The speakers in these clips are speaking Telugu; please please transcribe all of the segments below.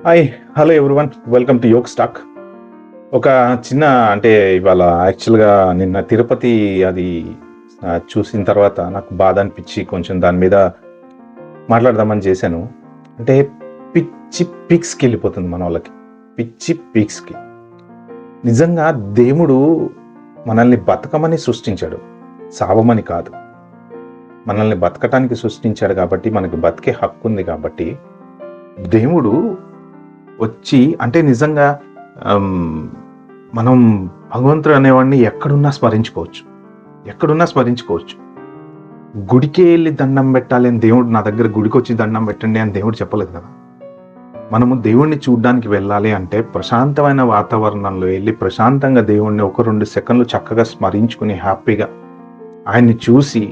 Hi, hello everyone, welcome to Yog stack. ఒక చిన్న అంటే ఇవాళ యాక్చువల్గా నిన్న తిరుపతి అది చూసిన తర్వాత నాకు బాధ అనిపించి కొంచెం దాని మీద మాట్లాడదామని చేశాను. అంటే పిచ్చి పీక్స్కి వెళ్ళిపోతుంది మన వాళ్ళకి, పిచ్చి పీక్స్కి. నిజంగా దేవుడు మనల్ని బతకమని సృష్టించాడు, సావమని కాదు. మనల్ని బతకటానికి సృష్టించాడు కాబట్టి మనకి బతికే హక్కు ఉంది కాబట్టి దేవుడు వచ్చి అంటే నిజంగా మనం భగవంతుడు అనేవాడిని ఎక్కడున్నా స్మరించుకోవచ్చు. గుడికే వెళ్ళి దండం పెట్టాలి అని దేవుడు నా దగ్గర గుడికి వచ్చి దండం పెట్టండి అని దేవుడు చెప్పలేదు కదా. మనము దేవుణ్ణి చూడడానికి వెళ్ళాలి అంటే ప్రశాంతమైన వాతావరణంలో వెళ్ళి ప్రశాంతంగా దేవుణ్ణి 1-2 సెకండ్లు చక్కగా స్మరించుకుని హ్యాపీగా ఆయన్ని చూసి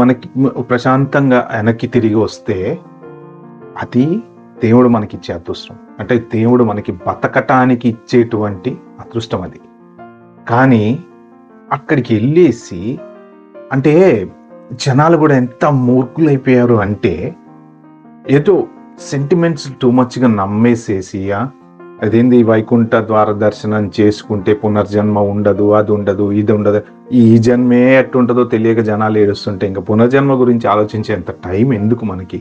మనకి ప్రశాంతంగా వెనక్కి తిరిగి వస్తే అది దేవుడు మనకి ఇచ్చే అదృష్టం. అంటే దేవుడు మనకి బతకటానికి ఇచ్చేటువంటి అదృష్టం అది. కానీ అక్కడికి వెళ్ళేసి అంటే జనాలు కూడా ఎంత మూర్ఖులైపోయారు అంటే ఏదో సెంటిమెంట్స్ టూ మచ్గా నమ్మేసేసి అదేంది వైకుంఠ ద్వార దర్శనం చేసుకుంటే పునర్జన్మ ఉండదు, అది ఉండదు, ఇది ఉండదు, ఈ జన్మే ఎట్టుంటుందో తెలియక జనాలు ఏడుస్తుంటే ఇంకా పునర్జన్మ గురించి ఆలోచించేంత టైం ఎందుకు మనకి?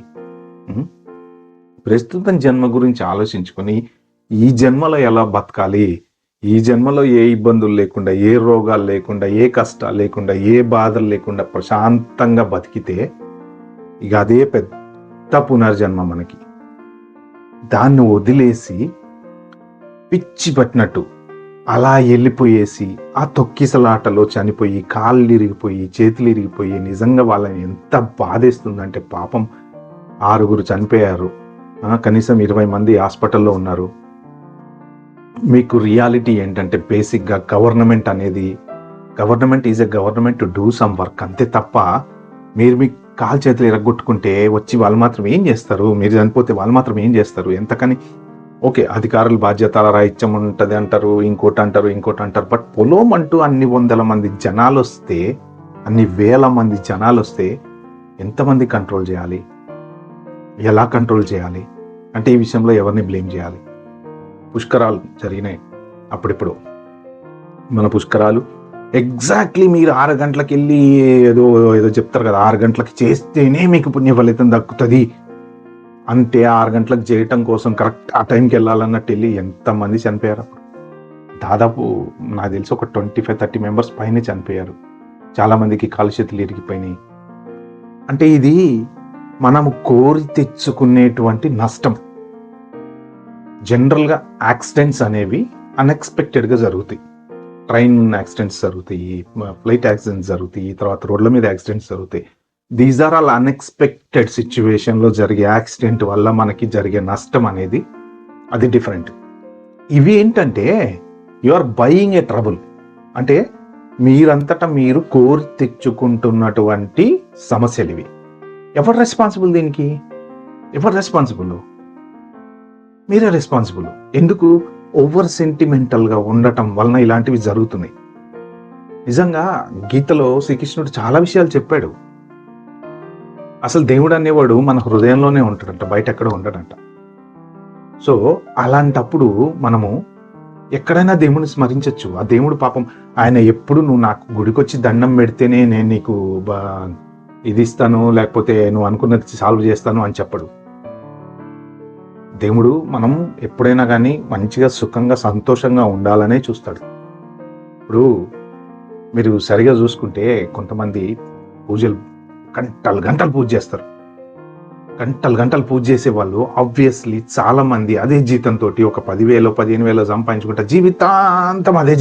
ప్రస్తుతం జన్మ గురించి ఆలోచించుకొని ఈ జన్మలో ఎలా బతకాలి, ఈ జన్మలో ఏ ఇబ్బందులు లేకుండా, ఏ రోగాలు లేకుండా, ఏ కష్టాలు లేకుండా, ఏ బాధలు లేకుండా ప్రశాంతంగా బతికితే ఇక అదే పెద్ద పునర్జన్మ మనకి. దాన్ని వదిలేసి పిచ్చి పట్టినట్టు అలా వెళ్ళిపోయేసి ఆ తొక్కిసలాటలో చనిపోయి కాళ్ళు ఇరిగిపోయి చేతులు ఇరిగిపోయి నిజంగా వాళ్ళని ఎంత బాధేస్తుందంటే పాపం 6 చనిపోయారు, కనీసం 20 మంది హాస్పిటల్లో ఉన్నారు. మీకు రియాలిటీ ఏంటంటే బేసిక్గా government is a government to do some work, అంతే తప్ప మీరు మీ కాలు చేతులు ఎరగొట్టుకుంటే వచ్చి వాళ్ళు మాత్రం ఏం చేస్తారు? మీరు చనిపోతే వాళ్ళు మాత్రం ఏం చేస్తారు? ఎంతకని ఓకే, అధికారుల బాధ్యత రాహిత్యం ఉంటుంది అంటారు, ఇంకోటి అంటారు. బట్ పొలం అంటూ అన్ని 100 మంది జనాలు వస్తే, అన్ని 1000 మంది జనాలు వస్తే ఎంతమంది కంట్రోల్ చేయాలి? ఎలా కంట్రోల్ చేయాలి అంటే ఈ విషయంలో ఎవరిని బ్లేమ్ చేయాలి? పుష్కరాలు జరిగినాయి అప్పుడిప్పుడు మన పుష్కరాలు. ఎగ్జాక్ట్లీ మీరు 6 గంటలకు వెళ్ళి ఏదో చెప్తారు కదా, 6 గంటలకు చేస్తేనే మీకు పుణ్య ఫలితం దక్కుతుంది అంటే 6 గంటలకు చేయటం కోసం కరెక్ట్ ఆ టైంకి వెళ్ళాలన్నట్టు వెళ్ళి ఎంతమంది చనిపోయారు అప్పుడు? దాదాపు నాకు తెలిసి ఒక 25-30 మెంబర్స్ పైన చనిపోయారు. చాలామందికి కాలు చేతులు ఇరిగిపోయినాయి. అంటే ఇది మనము కోరి తెచ్చుకునేటువంటి నష్టం. జనరల్గా యాక్సిడెంట్స్ అనేవి అన్ఎక్స్పెక్టెడ్గా జరుగుతాయి. ట్రైన్ యాక్సిడెంట్స్ జరుగుతాయి, ఫ్లైట్ యాక్సిడెంట్స్ జరుగుతాయి, తర్వాత రోడ్ల మీద యాక్సిడెంట్స్ జరుగుతాయి. దీస్ ఆర్ ఆల్ అన్ఎక్స్పెక్టెడ్ సిచ్యువేషన్లో జరిగే యాక్సిడెంట్ వల్ల మనకి జరిగే నష్టం అనేది అది డిఫరెంట్. ఇవి ఏంటంటే you are buying a trouble, అంటే మీరంతటా మీరు కోరి తెచ్చుకుంటున్నటువంటి సమస్యలు ఇవి. ఎవరు రెస్పాన్సిబుల్ దీనికి? ఎవరు రెస్పాన్సిబుల్? మీరే రెస్పాన్సిబుల్. ఎందుకు? ఓవర్ సెంటిమెంటల్గా ఉండటం వలన ఇలాంటివి జరుగుతున్నాయి. నిజంగా గీతలో శ్రీకృష్ణుడు చాలా విషయాలు చెప్పాడు. అసలు దేవుడు అనేవాడు మన హృదయంలోనే ఉంటాడంట, బయట ఎక్కడ ఉండడంట. సో అలాంటప్పుడు మనము ఎక్కడైనా దేవుని స్మరించవచ్చు. ఆ దేవుడు పాపం ఆయన ఎప్పుడు నువ్వు నాకు గుడికొచ్చి దండం పెడితేనే నేను నీకు ఇది ఇస్తాను, లేకపోతే నువ్వు అనుకున్నది సాల్వ్ చేస్తాను అని చెప్పడు. దేవుడు మనం ఎప్పుడైనా కానీ మంచిగా సుఖంగా సంతోషంగా ఉండాలనే చూస్తాడు. ఇప్పుడు మీరు సరిగా చూసుకుంటే కొంతమంది పూజలు గంటలు పూజ చేస్తారు. గంటలు పూజ చేసే వాళ్ళు ఆబ్వియస్లీ చాలా మంది అదే జీతంతో ఒక 10,000-15,000 సంపాదించుకుంటే జీవితాంతం అదే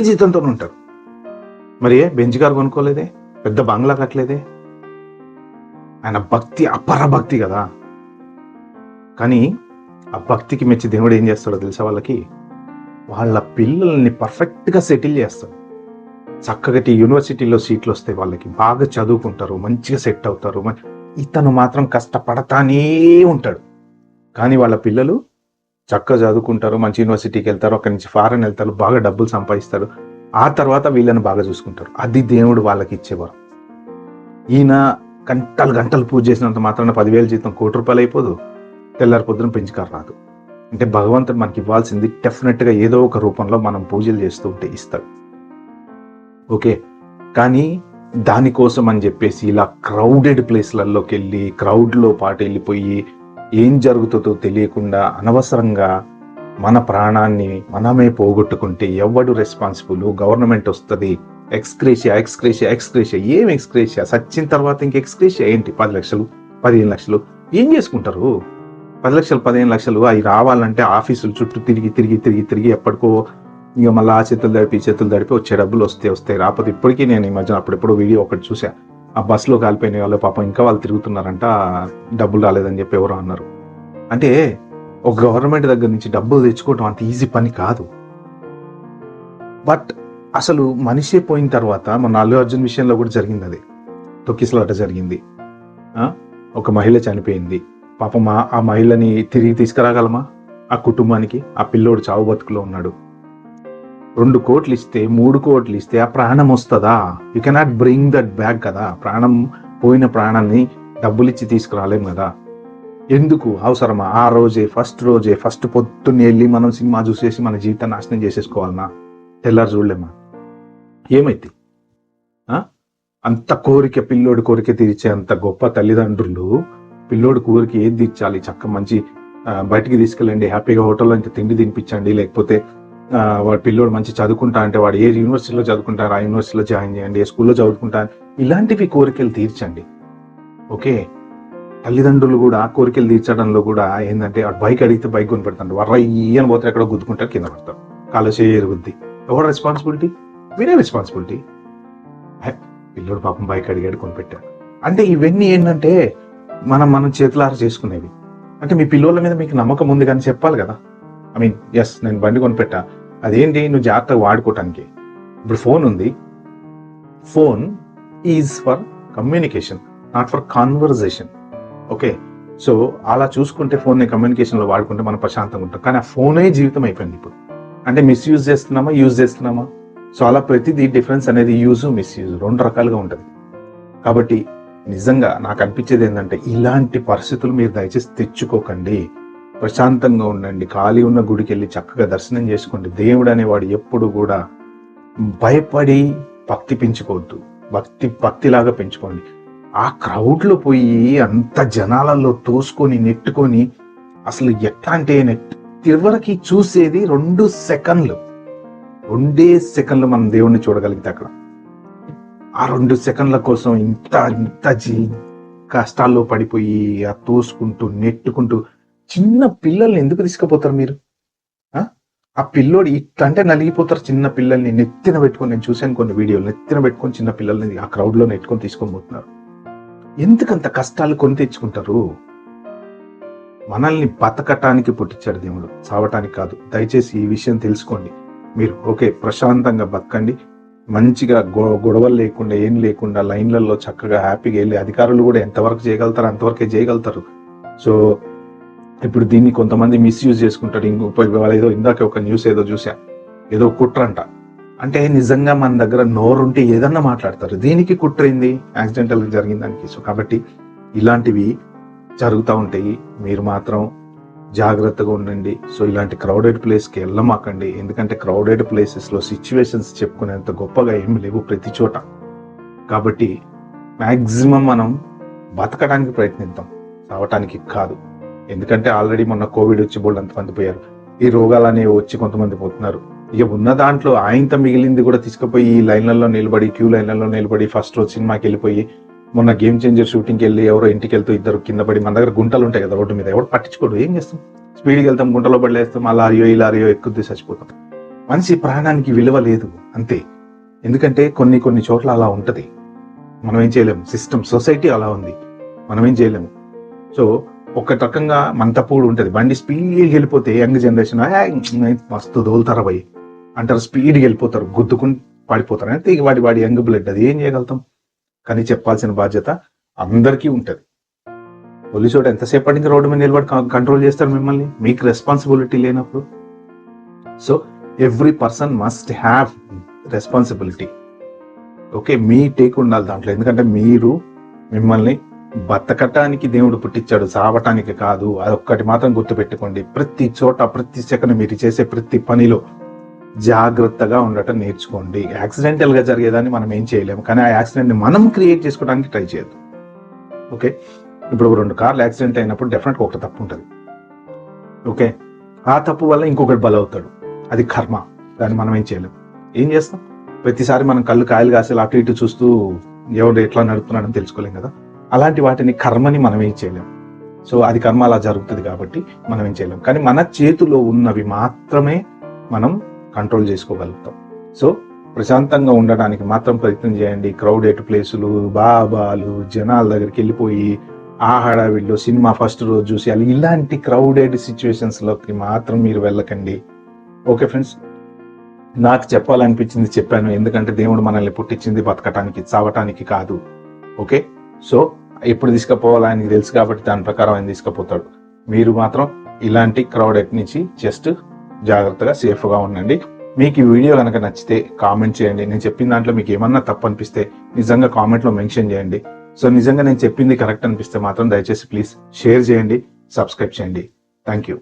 జీతంతో ఉంటారు. మరి బెంచ్ కారు కొనుక్కోలేదే, పెద్ద బంగ్లా కట్టలేదే. ఆయన భక్తి అపర భక్తి కదా. కానీ ఆ భక్తికి మెచ్చి దేవుడు ఏం చేస్తాడో తెలుసా? వాళ్ళ పిల్లల్ని పర్ఫెక్ట్గా సెటిల్ చేస్తాడు. చక్కగా యూనివర్సిటీలో సీట్లు వస్తాయి, వాళ్ళకి బాగా చదువుకుంటారు, మంచిగా సెట్ అవుతారు. ఇతను మాత్రం కష్టపడతానే ఉంటాడు. కానీ వాళ్ళ పిల్లలు చక్కగా చదువుకుంటారు, మంచి యూనివర్సిటీకి వెళ్తారు, అక్కడి నుంచి ఫారెన్ వెళ్తారు, బాగా డబ్బులు సంపాదిస్తారు. ఆ తర్వాత వీళ్ళని బాగా చూసుకుంటారు. అది దేవుడు వాళ్ళకి ఇచ్చేవారు. ఈయన గంటలు పూజ చేసినంత మాత్రాన 10,000 జీతం ₹1,00,000 అయిపోదు. తెల్లారి పొద్దున పెంచుకారు రాదు. అంటే భగవంతుడు మనకి ఇవ్వాల్సింది డెఫినెట్గా ఏదో ఒక రూపంలో మనం పూజలు చేస్తూ ఉంటే ఇస్తాడు. ఓకే, కానీ దానికోసం అని చెప్పేసి ఇలా క్రౌడెడ్ ప్లేస్లలోకి వెళ్ళి క్రౌడ్లో పాటు వెళ్ళిపోయి ఏం జరుగుతుందో తెలియకుండా అనవసరంగా మన ప్రాణాన్ని మనమే పోగొట్టుకుంటే ఎవడు రెస్పాన్సిబుల్? గవర్నమెంట్ వస్తుంది, ఎక్స్క్రేషియా ఎక్స్క్రేషియా ఎక్స్క్రేషియా. ఏం ఎక్స్క్రేషియా? సచ్చిన తర్వాత ఇంక ఎక్స్క్రేషియా ఏంటి? 10 లక్షలు 15 లక్షలు ఏం చేసుకుంటారు? 10 లక్షలు 15 లక్షలు అవి రావాలంటే ఆఫీసులు చుట్టూ తిరిగి తిరిగి తిరిగి తిరిగి ఎప్పటికో ఇక మళ్ళీ ఆ చేతులు తడిపి వచ్చే డబ్బులు వస్తాయి. రాకపోతే ఇప్పటికీ నేను ఈ మధ్యన అప్పుడెప్పుడు వీడియో ఒకటి చూసా, ఆ బస్సులో కాలిపోయిన వాళ్ళు పాపం ఇంకా వాళ్ళు తిరుగుతున్నారంట, డబ్బులు రాలేదని చెప్పి ఎవరో అన్నారు. అంటే ఒక గవర్నమెంట్ దగ్గర నుంచి డబ్బులు తెచ్చుకోవడం అంత ఈజీ పని కాదు. బట్ అసలు మనిషే పోయిన తర్వాత మన అల్లు అర్జున్ విషయంలో కూడా జరిగింది, అది తొక్కిసలాట జరిగింది. ఒక మహిళ చనిపోయింది, పాపం ఆ మహిళని తిరిగి తీసుకురాగలమా? ఆ కుటుంబానికి ఆ పిల్లోడు చావు బతుకులో ఉన్నాడు. 2 కోట్లు ఇస్తే 3 కోట్లు ఇస్తే ఆ ప్రాణం వస్తుందా? You cannot bring that back కదా. పోయిన ప్రాణాన్ని డబ్బులు ఇచ్చి తీసుకురాలేం కదా. ఎందుకు అవసరమా? ఆ రోజే ఫస్ట్ పొద్దున్నే వెళ్ళి మనం సినిమా చూసేసి మన జీవితాన్ని నాశనం చేసేసుకోవాలన్నా? తెల్లారు చూడలేమా? ఏమైతే అంత పిల్లోడి కోరిక తీర్చే అంత గొప్ప తల్లిదండ్రులు పిల్లోడి కోరిక ఏది తీర్చాలి? చక్క మంచి బయటికి తీసుకెళ్ళండి, హ్యాపీగా హోటల్లో ఇంత తిండి తినిపించండి, లేకపోతే వాడు పిల్లోడు మంచి చదువుకుంటా అంటే వాడు ఏ యూనివర్సిటీలో చదువుకుంటారు ఆ యూనివర్సిటీలో జాయిన్ చేయండి, ఏ స్కూల్లో చదువుకుంటారు, ఇలాంటివి కోరికలు తీర్చండి. ఓకే, తల్లిదండ్రులు కూడా కోరికలు తీర్చడంలో కూడా ఏంటంటే బైక్ అడిగితే బైక్ కొని పెడతాడు, వర్రయ్యని పోతే ఎక్కడో గుద్దుకుంటారు, కింద పడతారు, కాలు ఎరుగుద్ది. ఎవరు రెస్పాన్సిబిలిటీ? మీరే రెస్పాన్సిబిలిటీ. పిల్లోడు పాపం బైక్ అడిగాడు, కొనిపెట్టాడు. అంటే ఇవన్నీ ఏంటంటే మనం చేతులారా చేసుకునేవి. అంటే మీ పిల్లోళ్ళ మీద మీకు నమ్మకం ఉంది కానీ చెప్పాలి కదా. ఎస్ నేను బండి కొనిపెట్టా, అదేంటి నువ్వు జాగ్రత్తగా వాడుకోవటానికి. ఇప్పుడు ఫోన్ ఉంది, phone is for communication, not for conversation. Okay, so అలా చూసుకుంటే ఫోన్ కమ్యూనికేషన్లో వాడుకుంటే మనం ప్రశాంతంగా ఉంటాం. కానీ ఆ ఫోనే జీవితం అయిపోయింది ఇప్పుడు. అంటే మిస్యూజ్ చేస్తున్నామా, యూజ్ చేస్తున్నామా? సో అలా ప్రతిదీ డిఫరెన్స్ అనేది యూజ్ మిస్యూజ్ 2 రకాలుగా ఉంటుంది. కాబట్టి నిజంగా నాకు అనిపించేది ఏంటంటే ఇలాంటి పరిస్థితులు మీరు దయచేసి తెచ్చుకోకండి. ప్రశాంతంగా ఉండండి, ఖాళీ ఉన్న గుడికి వెళ్ళి చక్కగా దర్శనం చేసుకోండి. దేవుడు అనేవాడు ఎప్పుడు కూడా భయపడి భక్తి పెంచుకోవద్దు, భక్తిలాగా పెంచుకోండి. ఆ క్రౌడ్లో పోయి అంత జనాలలో తోసుకొని నెట్టుకొని అసలు ఎట్లా అంటే చివరికి చూసేది 2 సెకండ్లు, 2 సెకండ్లు మనం దేవుణ్ణి చూడగలిగితే అక్కడ ఆ 2 సెకండ్ల కోసం ఇంత కష్టాల్లో పడిపోయి ఆ తోసుకుంటూ నెట్టుకుంటూ చిన్న పిల్లల్ని ఎందుకు తీసుకుపోతారు మీరు? ఆ పిల్లోడు ఇట్లంటే నలిగిపోతారు. చిన్న పిల్లల్ని నెత్తిన పెట్టుకొని, నేను చూశాను కొన్ని వీడియోలు, నెత్తిన పెట్టుకొని చిన్న పిల్లల్ని ఆ క్రౌడ్లో నెట్టుకొని తీసుకొని పోతున్నారు. ఎందుకంత కష్టాలు కొని తెచ్చుకుంటారు? మనల్ని బతకటానికి పుట్టించాడు దేవుడు, చావటానికి కాదు. దయచేసి ఈ విషయం తెలుసుకోండి. మీరు ఓకే ప్రశాంతంగా బతకండి, మంచిగా గొడవలు లేకుండా ఏం లేకుండా లైన్లలో చక్కగా హ్యాపీగా వెళ్ళి, అధికారులు కూడా ఎంతవరకు చేయగలుగుతారో అంతవరకే చేయగలుగుతారు. సో ఇప్పుడు దీన్ని కొంతమంది మిస్యూజ్ చేసుకుంటారు. ఏదో ఇందాక ఒక న్యూస్ ఏదో చూసా, ఏదో కుట్రంట. అంటే నిజంగా మన దగ్గర నోరుంటే ఏదన్నా మాట్లాడతారు, దీనికి కుట్రైంది యాక్సిడెంటల్ జరిగిన దానికి. సో కాబట్టి ఇలాంటివి జరుగుతూ ఉంటాయి, మీరు మాత్రం జాగ్రత్తగా ఉండండి. సో ఇలాంటి క్రౌడెడ్ ప్లేస్కి వెళ్ళమాకండి, ఎందుకంటే క్రౌడెడ్ ప్లేసెస్లో సిచ్యువేషన్స్ చెప్పుకునేంత గొప్పగా ఏమి లేవు ప్రతి చోట. కాబట్టి మ్యాక్సిమం మనం బతకడానికి ప్రయత్నిద్దాం, చావటానికి కాదు. ఎందుకంటే ఆల్రెడీ మొన్న కోవిడ్ వచ్చి బోల్డ్ అంతమంది పోయారు, ఈ రోగాలు అనేవి వచ్చి కొంతమంది పోతున్నారు. ఇక ఉన్న దాంట్లో ఆయంత మిగిలింది కూడా తీసుకుపోయి ఈ లైన్లలో నిలబడి, క్యూ లైన్లలో నిలబడి, ఫస్ట్ రోజు సినిమాకి వెళ్ళిపోయి, మొన్న గేమ్ చేంజర్ షూటింగ్కి వెళ్ళి ఎవరో ఇంటికి వెళ్తూ 2 కింద పడి, మన దగ్గర గుంటలు ఉంటాయి కదా రోడ్డు మీద, ఎవరు పట్టించుకోడు, ఏం చేస్తాం? స్పీడ్కి వెళ్తాం, గుంటలో పడలేస్తాం, ఆ లారియో ఈ లారియో ఎక్కుద్ది చచ్చిపోతాం. మనిషి ప్రాణానికి విలువ లేదు అంతే. ఎందుకంటే కొన్ని చోట్ల అలా ఉంటది, మనం ఏం చేయలేము. సిస్టమ్, సొసైటీ అలా ఉంది, మనం ఏం చేయలేము. సో ఒక రకంగా మన తప్పుడు ఉంటుంది. బండి స్పీడ్కి వెళ్ళిపోతే యంగ్ జనరేషన్ మస్తు దోలుతారా పోయి అంటారు, స్పీడ్కి వెళ్ళిపోతారు, గుద్దుకుని పడిపోతారు. అంటే వాడి యంగ్ బ్లడ్, అది ఏం చేయగలుగుతాం? కానీ చెప్పాల్సిన బాధ్యత అందరికీ ఉంటుంది. పోలీసు ఎంతసేపటి నుంచి రోడ్డు మీద నిలబడి కంట్రోల్ చేస్తారు మిమ్మల్ని, మీకు రెస్పాన్సిబిలిటీ లేనప్పుడు. So every person must have responsibility. Okay, me take ఉండాలి దాంట్లో. ఎందుకంటే మీరు మిమ్మల్ని బతకటానికి దేవుడు పుట్టించాడు, సావటానికి కాదు. అదొక్కటి మాత్రం గుర్తుపెట్టుకోండి. ప్రతి చోట, ప్రతి సెకండ్ మీరు చేసే ప్రతి పనిలో జాగ్రత్తగా ఉండటం నేర్చుకోండి. యాక్సిడెంటల్ గా జరిగేదాన్ని మనం ఏం చేయలేము, కానీ ఆ యాక్సిడెంట్ ని మనం క్రియేట్ చేసుకోవడానికి ట్రై చేయొద్దు. ఓకే, ఇప్పుడు 2 కార్లు యాక్సిడెంట్ అయినప్పుడు డెఫినెట్గా ఒకటి తప్పు ఉంటుంది. ఓకే, ఆ తప్పు వల్ల ఇంకొకటి బలవుతాడు. అది కర్మ, దాన్ని మనం ఏం చేయలేము. ఏం చేస్తాం? ప్రతిసారి మనం కళ్ళు కాయలు కాసేలా అటు ఇటు చూస్తూ ఎవడు ఎట్లా నడుపుతున్నాడని తెలుసుకోలేం కదా. అలాంటి వాటిని, కర్మని మనం ఏం చేయలేం. సో అది కర్మ అలా జరుగుతుంది కాబట్టి మనం ఏం చేయలేం. కానీ మన చేతిలో ఉన్నవి మాత్రమే మనం కంట్రోల్ చేసుకోగలుగుతాం. సో ప్రశాంతంగా ఉండడానికి మాత్రం ప్రయత్నం చేయండి. క్రౌడెడ్ ప్లేసులు, బాబాలు, జనాల దగ్గరికి వెళ్ళిపోయి ఆ హడావిడిలో సినిమా ఫస్ట్ రోజు చూసి ఇలాంటి క్రౌడెడ్ సిచ్యువేషన్స్లోకి మాత్రం మీరు వెళ్ళకండి. ఓకే ఫ్రెండ్స్, నాకు చెప్పాలనిపించింది చెప్పాను. ఎందుకంటే దేవుడు మనల్ని పుట్టించింది బతకటానికి, చావటానికి కాదు. ఓకే, సో ఎప్పుడు తీసుకుపోవాలో ఆయనకి తెలుసు కాబట్టి దాని ప్రకారం ఆయన తీసుకుపోతాడు. మీరు మాత్రం ఇలాంటి క్రౌడెడ్ నుంచి జస్ట్ జాగ్రత్తగా సేఫ్గా ఉండండి. మీకు ఈ వీడియో కనుక నచ్చితే కామెంట్ చేయండి. నేను చెప్పిన దాంట్లో మీకు ఏమన్నా తప్పు అనిపిస్తే నిజంగా కామెంట్లో మెన్షన్ చేయండి. సో నిజంగా నేను చెప్పింది కరెక్ట్ అనిపిస్తే మాత్రం దయచేసి ప్లీజ్ షేర్ చేయండి, సబ్స్క్రైబ్ చేయండి. Thank you.